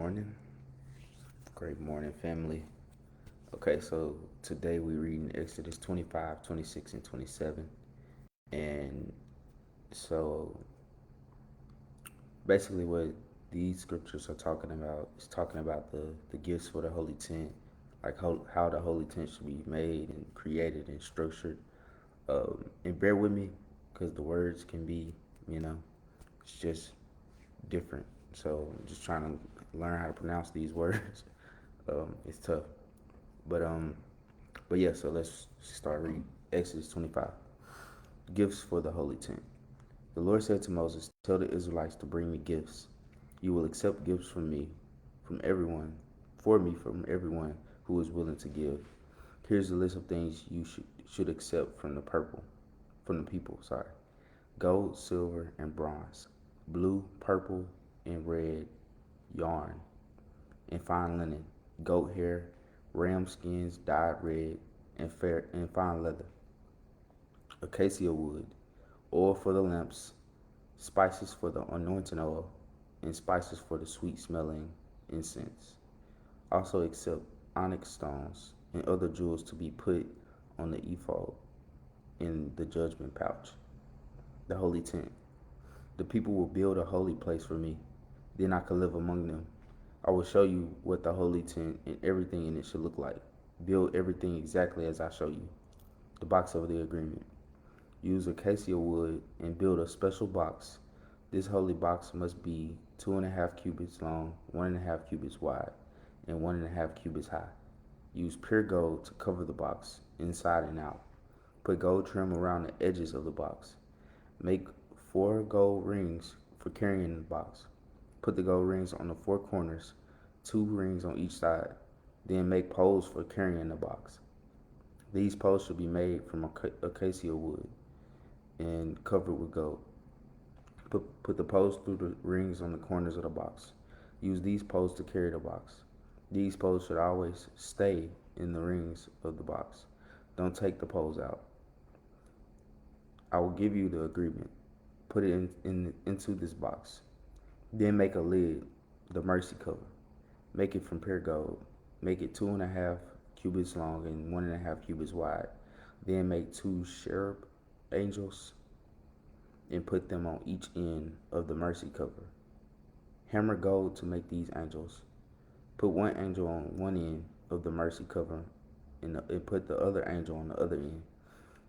Morning. Great morning, family. Okay, so today we read in Exodus 25, 26, and 27. And so basically, what these scriptures are talking about is talking about the gifts for the Holy Tent, like how the Holy Tent should be made and created and structured. And bear with me because the words can be, you know, it's just different. So I'm just trying to learn how to pronounce these words. It's tough. But um, but yeah, so let's start reading Exodus 25. Gifts for the holy tent. The Lord said to Moses, "Tell the Israelites to bring me gifts. You will accept gifts from everyone, from everyone who is willing to give. Here's the list of things you should accept from the people. Sorry, gold, silver, and bronze, blue, purple, and red yarn, and fine linen, goat hair, ram skins dyed red, and fine leather, acacia wood, oil for the lamps, spices for the anointing oil, and spices for the sweet smelling incense. Also accept onyx stones and other jewels to be put on the ephod in the judgment pouch, the holy tent. The people will build a holy place for me. Then I can live among them. I will show you what the holy tent and everything in it should look like. Build everything exactly as I show you. The box of the agreement. Use acacia wood and build a special box. This holy box must be 2.5 cubits long, 1.5 cubits wide, and 1.5 cubits high. Use pure gold to cover the box, inside and out. Put gold trim around the edges of the box. Make 4 gold rings for carrying the box. Put the gold rings on the 4 corners, 2 rings on each side. Then make poles for carrying the box. These poles should be made from acacia wood and covered with gold. Put the poles through the rings on the corners of the box. Use these poles to carry the box. These poles should always stay in the rings of the box. Don't take the poles out. I will give you the agreement. Put it into this box. Then make a lid, the mercy cover. Make it from pure gold. Make it 2.5 cubits long and 1.5 cubits wide. Then make 2 cherub angels and put them on each end of the mercy cover. Hammer gold to make these angels. Put one angel on one end of the mercy cover and put the other angel on the other end.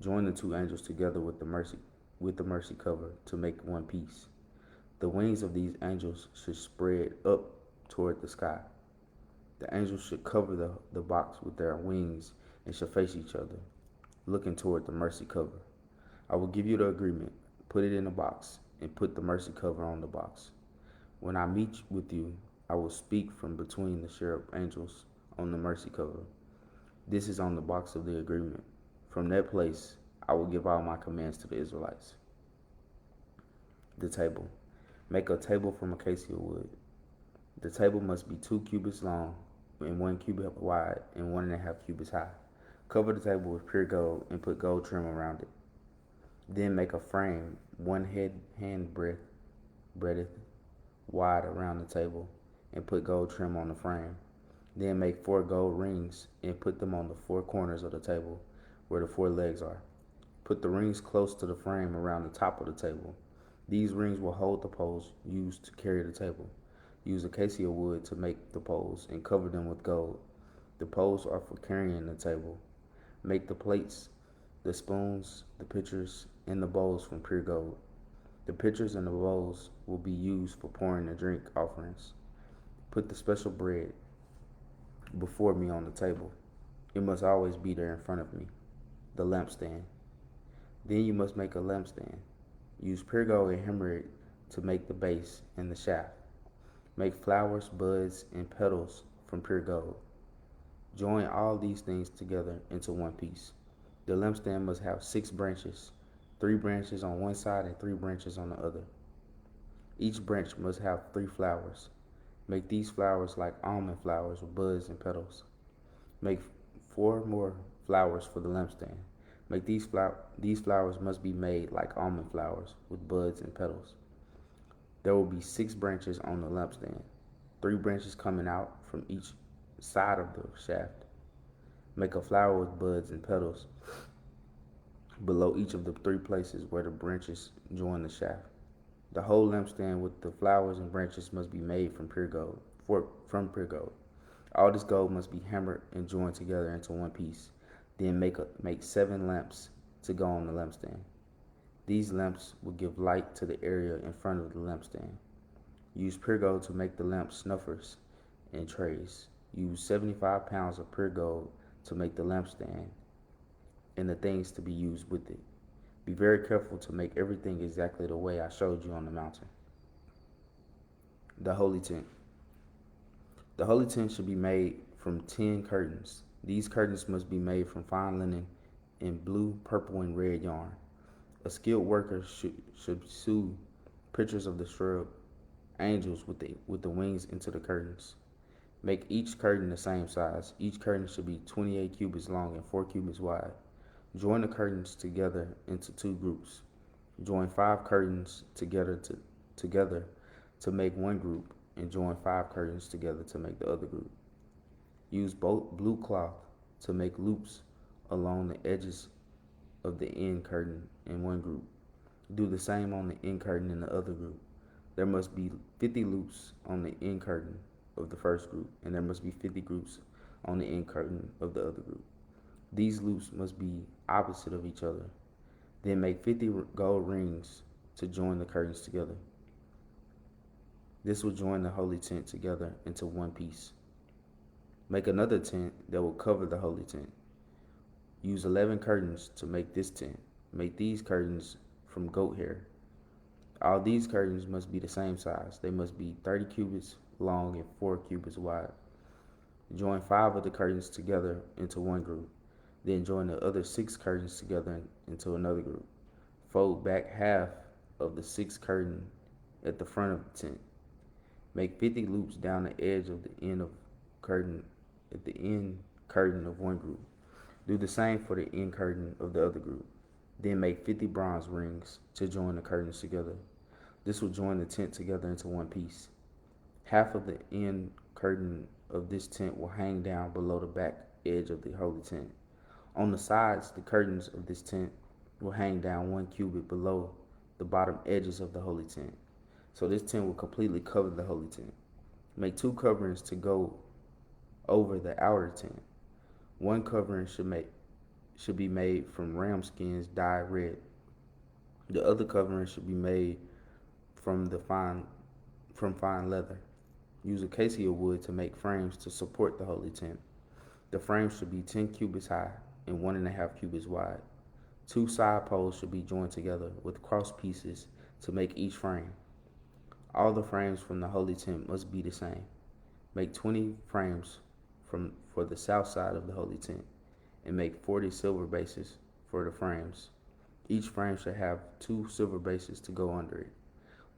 Join the 2 angels together with the mercy cover to make one piece. The wings of these angels should spread up toward the sky. The angels should cover the box with their wings and should face each other, looking toward the mercy cover. I will give you the agreement. Put it in a box and put the mercy cover on the box. When I meet with you, I will speak from between the cherub angels on the mercy cover. This is on the box of the agreement. From that place, I will give all my commands to the Israelites. The table. Make a table from acacia wood. The table must be 2 cubits long and 1 cubit wide and 1.5 cubits high. Cover the table with pure gold and put gold trim around it. Then make a frame 1 hand breadth wide around the table and put gold trim on the frame. Then make 4 gold rings and put them on the 4 corners of the table where the 4 legs are. Put the rings close to the frame around the top of the table. These rings will hold the poles used to carry the table. Use acacia wood to make the poles and cover them with gold. The poles are for carrying the table. Make the plates, the spoons, the pitchers, and the bowls from pure gold. The pitchers and the bowls will be used for pouring the drink offerings. Put the special bread before me on the table. It must always be there in front of me. The lampstand. Then you must make a lampstand. Use pure gold and hammer it to make the base and the shaft. Make flowers, buds, and petals from pure gold. Join all these things together into one piece. The lampstand must have 6 branches, 3 branches on one side and 3 branches on the other. Each branch must have 3 flowers. Make these flowers like almond flowers with buds and petals. Make 4 more flowers for the lampstand. Make these flowers must be made like almond flowers with buds and petals. There will be 6 branches on the lampstand. three branches coming out from each side of the shaft. Make a flower with buds and petals below each of the three places where the branches join the shaft. The whole lampstand with the flowers and branches must be made from pure gold. From pure gold. All this gold must be hammered and joined together into one piece. Then make 7 lamps to go on the lampstand. These lamps will give light to the area in front of the lampstand. Use pure gold to make the lamp snuffers and trays. Use 75 pounds of pure gold to make the lampstand and the things to be used with it. Be very careful to make everything exactly the way I showed you on the mountain. The Holy Tent. The Holy Tent should be made from 10 curtains. These curtains must be made from fine linen in blue, purple, and red yarn. A skilled worker should sew pictures of the shrub angels with the wings into the curtains. Make each curtain the same size. Each curtain should be 28 cubits long and 4 cubits wide. Join the curtains together into 2 groups. Join 5 curtains together to make one group, and join 5 curtains together to make the other group. Use both blue cloth to make loops along the edges of the end curtain in one group. Do the same on the end curtain in the other group. There must be 50 loops on the end curtain of the first group, and there must be 50 groups on the end curtain of the other group. These loops must be opposite of each other. Then make 50 gold rings to join the curtains together. This will join the holy tent together into one piece. Make another tent that will cover the holy tent. Use 11 curtains to make this tent. Make these curtains from goat hair. All these curtains must be the same size. They must be 30 cubits long and 4 cubits wide. Join 5 of the curtains together into one group. Then join the other 6 curtains together into another group. Fold back half of the 6th curtain at the front of the tent. Make 50 loops down the edge of the end of curtain at the end curtain of one group. Do the same for the end curtain of the other group. Then make 50 bronze rings to join the curtains together. This will join the tent together into one piece. Half of the end curtain of this tent will hang down below the back edge of the holy tent. On the sides, the curtains of this tent will hang down 1 cubit below the bottom edges of the holy tent. So this tent will completely cover the holy tent. Make 2 coverings to go over the outer tent. One covering should be made from ram skins dyed red. The other covering should be made from fine leather. Use acacia wood to make frames to support the holy tent. The frames should be 10 cubits high and 1.5 cubits wide. 2 side poles should be joined together with cross pieces to make each frame. All the frames from the holy tent must be the same. Make 20 frames for the south side of the holy tent, and make 40 silver bases for the frames. Each frame should have 2 silver bases to go under it,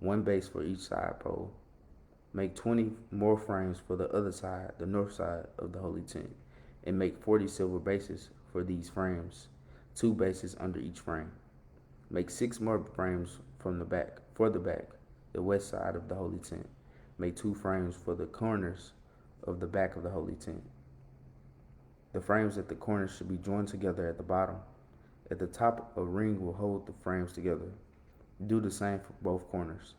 1 base for each side pole. Make 20 more frames for the other side, the north side of the holy tent, and make 40 silver bases for these frames, 2 bases under each frame. Make 6 more frames for the back, the west side of the holy tent. Make 2 frames for the corners of the back of the holy tent. The frames at the corners should be joined together at the bottom. At the top, a ring will hold the frames together. Do the same for both corners.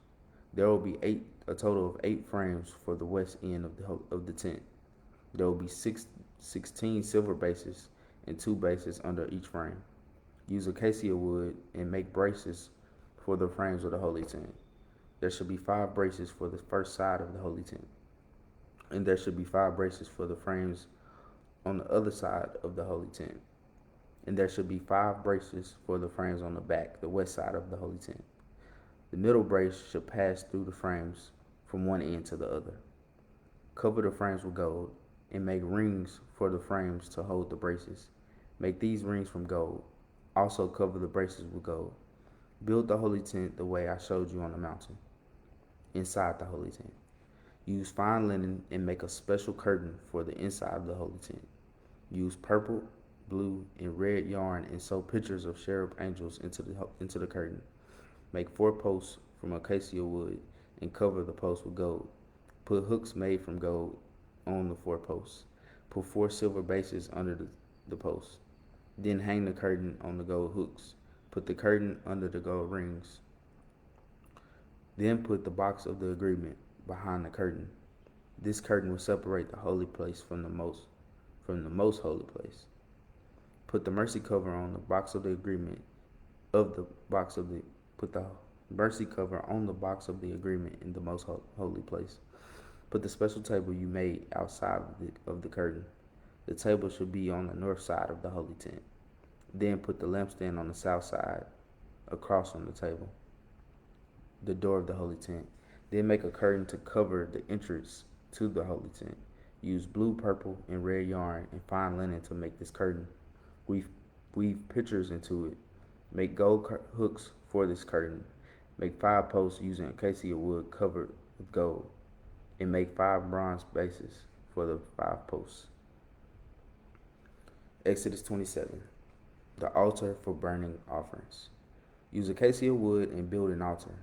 There will be a total of 8 frames for the west end of the tent. There will be 16 silver bases and 2 bases under each frame. Use acacia wood and make braces for the frames of the holy tent. There should be 5 braces for the first side of the holy tent, and there should be 5 braces for the frames on the other side of the holy tent, and there should be 5 braces for the frames on the back, the west side of the holy tent. The middle brace should pass through the frames from one end to the other. Cover the frames with gold and make rings for the frames to hold the braces. Make these rings from gold. Also cover the braces with gold. Build the holy tent the way I showed you on the mountain. Inside the holy tent, use fine linen and make a special curtain for the inside of the holy tent. Use purple, blue, and red yarn and sew pictures of cherub angels into the curtain. Make 4 posts from acacia wood and cover the posts with gold. Put hooks made from gold on the four posts. Put four silver bases under the posts. Then hang the curtain on the gold hooks. Put the curtain under the gold rings. Then put the box of the agreement behind the curtain. This curtain will separate the holy place from the most holy place. Put the mercy cover on the box of the agreement of the box of the put the mercy cover on the box of the agreement in the most holy place. Put the special table you made outside of the curtain. The table should be on the north side of the holy tent. Then put the lampstand on the south side, across from the table, the door of the holy tent. Then make a curtain to cover the entrance to the holy tent. Use blue, purple, and red yarn and fine linen to make this curtain. Weave pictures into it. Make gold hooks for this curtain. Make 5 posts using acacia wood covered with gold. And make 5 bronze bases for the 5 posts. Exodus 27. The altar for burning offerings. Use acacia wood and build an altar.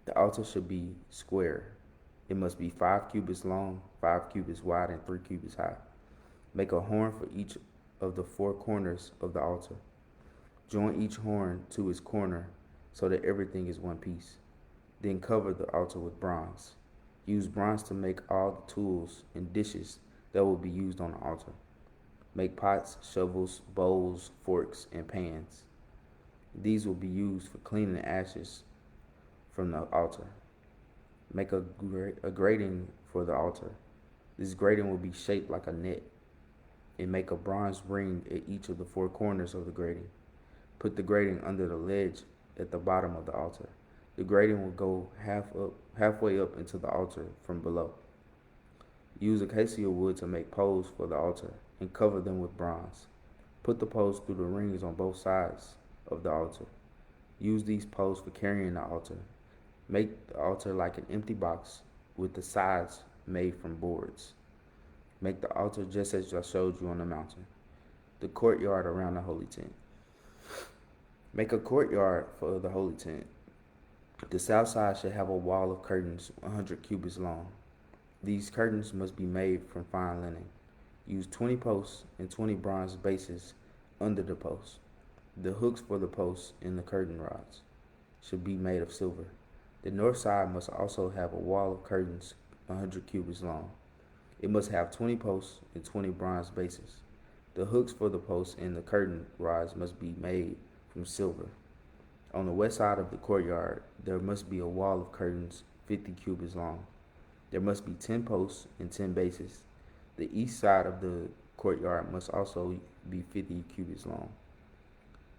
The altar should be square. It must be 5 cubits long, 5 cubits wide, and 3 cubits high. Make a horn for each of the 4 corners of the altar. Join each horn to its corner so that everything is one piece. Then cover the altar with bronze. Use bronze to make all the tools and dishes that will be used on the altar. Make pots, shovels, bowls, forks, and pans. These will be used for cleaning the ashes from the altar. Make a grating for the altar. This grating will be shaped like a net. And make a bronze ring at each of the 4 corners of the grating. Put the grating under the ledge at the bottom of the altar. The grating will go halfway up into the altar from below. Use acacia wood to make poles for the altar and cover them with bronze. Put the poles through the rings on both sides of the altar. Use these poles for carrying the altar. Make the altar like an empty box with the sides made from boards. Make the altar just as I showed you on the mountain. The courtyard around the holy tent. Make a courtyard for the holy tent. The south side should have a wall of curtains 100 cubits long. These curtains must be made from fine linen. Use 20 posts and 20 bronze bases under the posts. The hooks for the posts and the curtain rods should be made of silver. The north side must also have a wall of curtains 100 cubits long. It must have 20 posts and 20 bronze bases. The hooks for the posts and the curtain rods must be made from silver. On the west side of the courtyard, there must be a wall of curtains 50 cubits long. There must be 10 posts and 10 bases. The east side of the courtyard must also be 50 cubits long.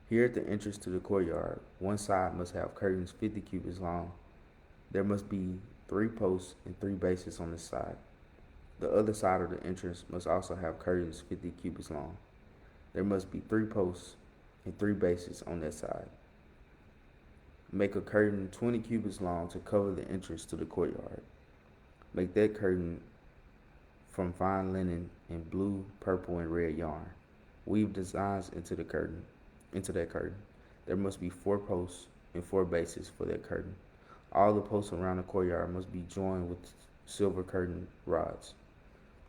Here at the entrance to the courtyard, one side must have curtains 50 cubits long. There must be 3 posts and 3 bases on this side. The other side of the entrance must also have curtains 50 cubits long. There must be 3 posts and 3 bases on that side. Make a curtain 20 cubits long to cover the entrance to the courtyard. Make that curtain from fine linen and blue, purple, and red yarn. Weave designs into that curtain. There must be 4 posts and 4 bases for that curtain. All the posts around the courtyard must be joined with silver curtain rods.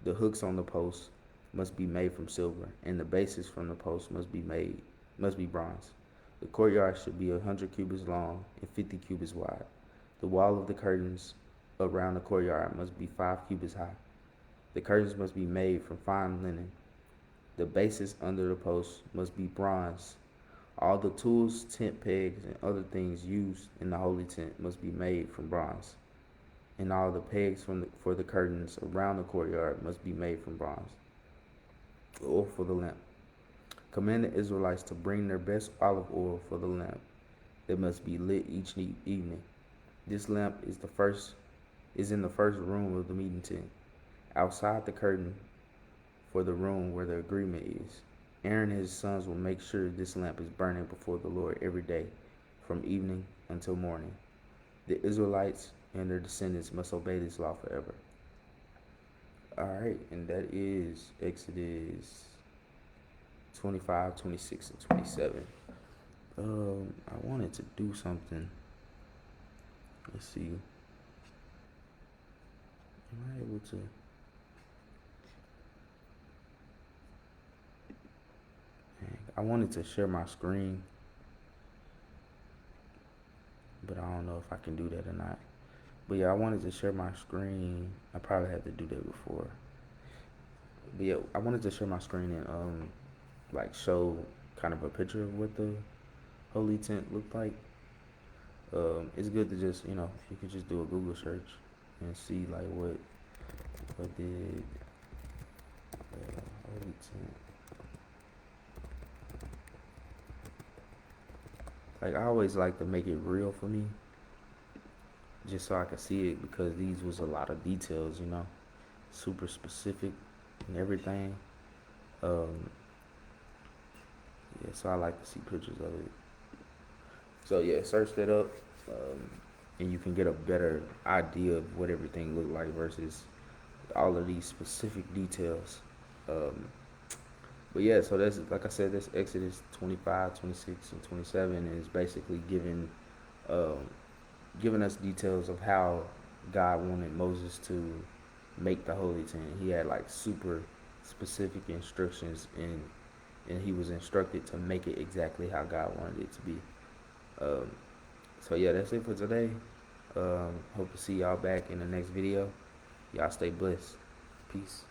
The hooks on the posts must be made from silver, and the bases from the posts must be bronze. The courtyard should be 100 cubits long and 50 cubits wide. The wall of the curtains around the courtyard must be 5 cubits high. The curtains must be made from fine linen. The bases under the posts must be bronze. All the tools, tent pegs, and other things used in the holy tent must be made from bronze. And all the pegs for the curtains around the courtyard must be made from bronze. Oil for the lamp. Command the Israelites to bring their best olive oil for the lamp that must be lit each evening. This lamp is in the first room of the meeting tent, outside the curtain for the room where the agreement is. Aaron and his sons will make sure this lamp is burning before the Lord every day, from evening until morning. The Israelites and their descendants must obey this law forever. Alright, and that is Exodus 25, 26, and 27. I wanted to do something. Let's see. Am I able to? I wanted to share my screen, but I don't know if I can do that or not. But yeah, I wanted to share my screen. I probably had to do that before. But yeah, I wanted to share my screen and like show kind of a picture of what the holy tent looked like. It's good to just you could just do a Google search and see like what did holy tent. Like I always like to make it real for me, just so I can see it because these was a lot of details, super specific and everything. Um, yeah, so I like to see pictures of it. So yeah, search that up, um, and you can get a better idea of what everything looked like versus all of these specific details. Um, but yeah, so that's like I said, that's Exodus 25, 26, and 27 is basically um, giving us details of how God wanted Moses to make the holy tent. He had like super specific instructions, and he was instructed to make it exactly how God wanted it to be. Um, so yeah, that's it for today. Hope to see y'all back in the next video. Y'all stay blessed. Peace.